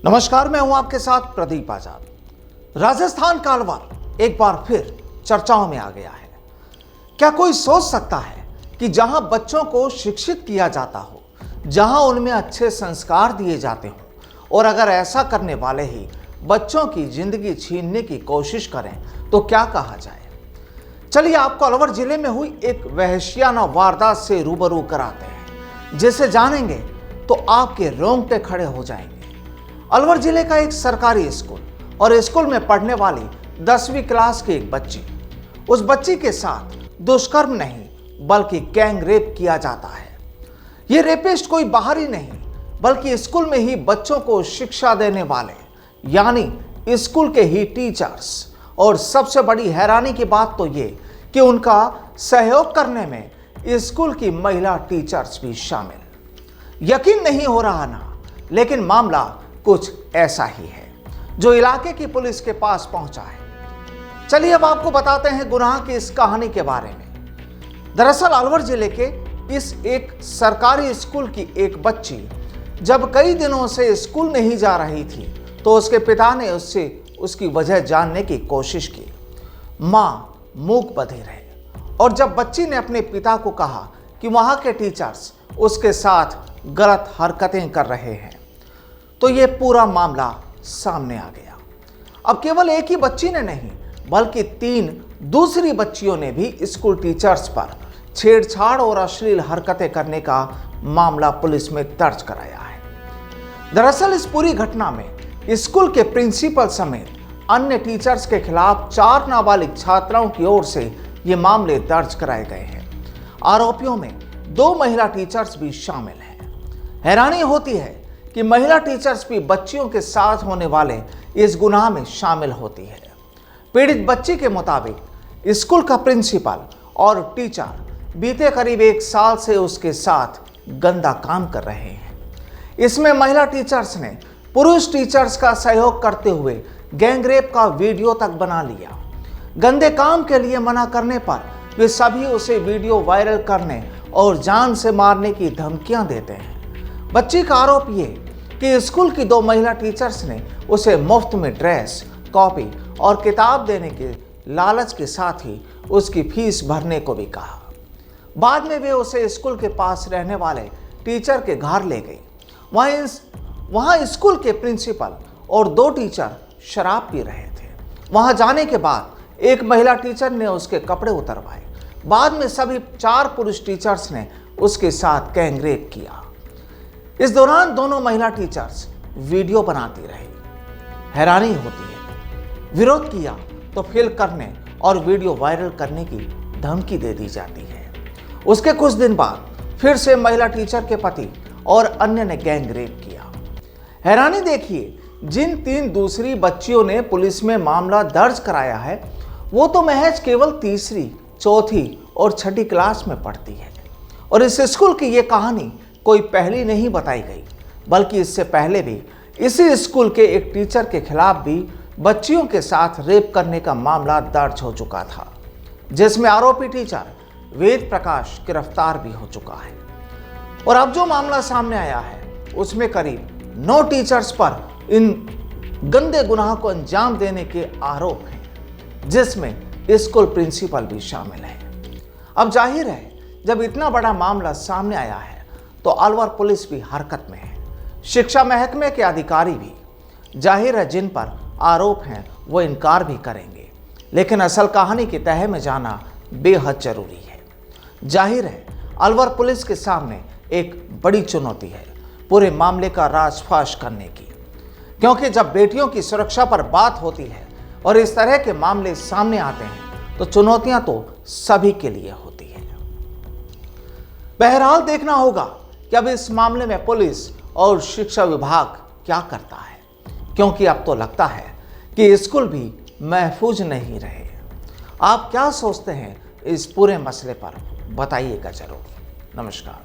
नमस्कार, मैं हूं आपके साथ प्रदीप आजाद। राजस्थान का अलवर एक बार फिर चर्चाओं में आ गया है। क्या कोई सोच सकता है कि जहां बच्चों को शिक्षित किया जाता हो, जहां उनमें अच्छे संस्कार दिए जाते हों और अगर ऐसा करने वाले ही बच्चों की जिंदगी छीनने की कोशिश करें तो क्या कहा जाए। चलिए आपको अलवर जिले में हुई एक वहशियाना वारदात से रूबरू कराते हैं, जिसे जानेंगे तो आपके रोंगटे खड़े हो जाएंगे। अलवर जिले का एक सरकारी स्कूल और स्कूल में पढ़ने वाली 10वीं क्लास की एक बच्ची, उस बच्ची के साथ दुष्कर्म नहीं बल्कि गैंग रेप किया जाता है। ये रेपिस्ट कोई बाहरी नहीं बल्कि स्कूल में ही बच्चों को शिक्षा देने वाले यानी स्कूल के ही टीचर्स। और सबसे बड़ी हैरानी की बात तो ये कि उनका सहयोग करने में स्कूल की महिला टीचर्स भी शामिल। यकीन नहीं हो रहा ना, लेकिन मामला कुछ ऐसा ही है जो इलाके की पुलिस के पास पहुंचा है। चलिए अब आपको बताते हैं गुनाह की इस कहानी के बारे में। दरअसल अलवर जिले के इस एक सरकारी स्कूल की एक बच्ची जब कई दिनों से स्कूल नहीं जा रही थी तो उसके पिता ने उससे उसकी वजह जानने की कोशिश की। मां मूक बधिर है और जब बच्ची ने अपने पिता को कहा कि वहां के टीचर्स उसके साथ गलत हरकतें कर रहे हैं तो ये पूरा मामला सामने आ गया। अब केवल एक ही बच्ची ने नहीं बल्कि 3 दूसरी बच्चियों ने भी स्कूल टीचर्स पर छेड़छाड़ और अश्लील हरकतें करने का मामला पुलिस में दर्ज कराया है। दरअसल इस पूरी घटना में स्कूल के प्रिंसिपल समेत अन्य टीचर्स के खिलाफ 4 नाबालिग छात्राओं की ओर से ये मामले दर्ज कराए गए हैं। आरोपियों में 2 महिला टीचर्स भी शामिल हैं। हैरानी होती है कि महिला टीचर्स भी बच्चियों के साथ होने वाले इस गुनाह में शामिल होती है। पीड़ित बच्ची के मुताबिक स्कूल का प्रिंसिपल और टीचर बीते करीब 1 साल से उसके साथ गंदा काम कर रहे हैं। इसमें महिला टीचर्स ने पुरुष टीचर्स का सहयोग करते हुए गैंग रेप का वीडियो तक बना लिया। गंदे काम के लिए मना करने पर वे सभी उसे वीडियो वायरल करने और जान से मारने की धमकियां देते हैं। बच्ची का आरोप ये कि स्कूल की 2 महिला टीचर्स ने उसे मुफ्त में ड्रेस, कॉपी और किताब देने के लालच के साथ ही उसकी फीस भरने को भी कहा। बाद में वे उसे स्कूल के पास रहने वाले टीचर के घर ले गई। वहाँ स्कूल के प्रिंसिपल और 2 टीचर शराब पी रहे थे। वहाँ जाने के बाद एक महिला टीचर ने उसके कपड़े उतरवाए। बाद में सभी 4 पुरुष टीचर्स ने उसके साथ गैंग रेप किया। इस दौरान दोनों महिला टीचर्स वीडियो बनाती रही। हैरानी होती है, विरोध किया तो फिल्म करने और वीडियो वायरल करने की धमकी दे दी जाती है। उसके कुछ दिन बाद फिर से महिला टीचर के पति और अन्य ने गैंग रेप किया। हैरानी देखिए, जिन 3 दूसरी बच्चियों ने पुलिस में मामला दर्ज कराया है वो तो महज केवल 3री, 4थी और 6ठी क्लास में पढ़ती है। और इस स्कूल की ये कहानी कोई पहली नहीं बताई गई बल्कि इससे पहले भी इसी स्कूल के एक टीचर के खिलाफ भी बच्चियों के साथ रेप करने का मामला दर्ज हो चुका था, जिसमें आरोपी टीचर वेद प्रकाश गिरफ्तार भी हो चुका है। और अब जो मामला सामने आया है उसमें करीब 9 टीचर्स पर इन गंदे गुनाह को अंजाम देने के आरोप हैं, जिसमें स्कूल प्रिंसिपल भी शामिल है। अब जाहिर है जब इतना बड़ा मामला सामने आया है तो अलवर पुलिस भी हरकत में है। शिक्षा महकमे के अधिकारी भी, जाहिर है जिन पर आरोप हैं वो इनकार भी करेंगे, लेकिन असल कहानी की तह में जाना बेहद जरूरी है। जाहिर है अलवर पुलिस के सामने एक बड़ी चुनौती है पूरे मामले का राजफाश करने की, क्योंकि जब बेटियों की सुरक्षा पर बात होती है और इस तरह के मामले सामने आते हैं तो चुनौतियां तो सभी के लिए होती है। बहरहाल देखना होगा कि अब इस मामले में पुलिस और शिक्षा विभाग क्या करता है, क्योंकि अब तो लगता है कि स्कूल भी महफूज नहीं रहे। आप क्या सोचते हैं इस पूरे मसले पर, बताइएगा जरूर। नमस्कार।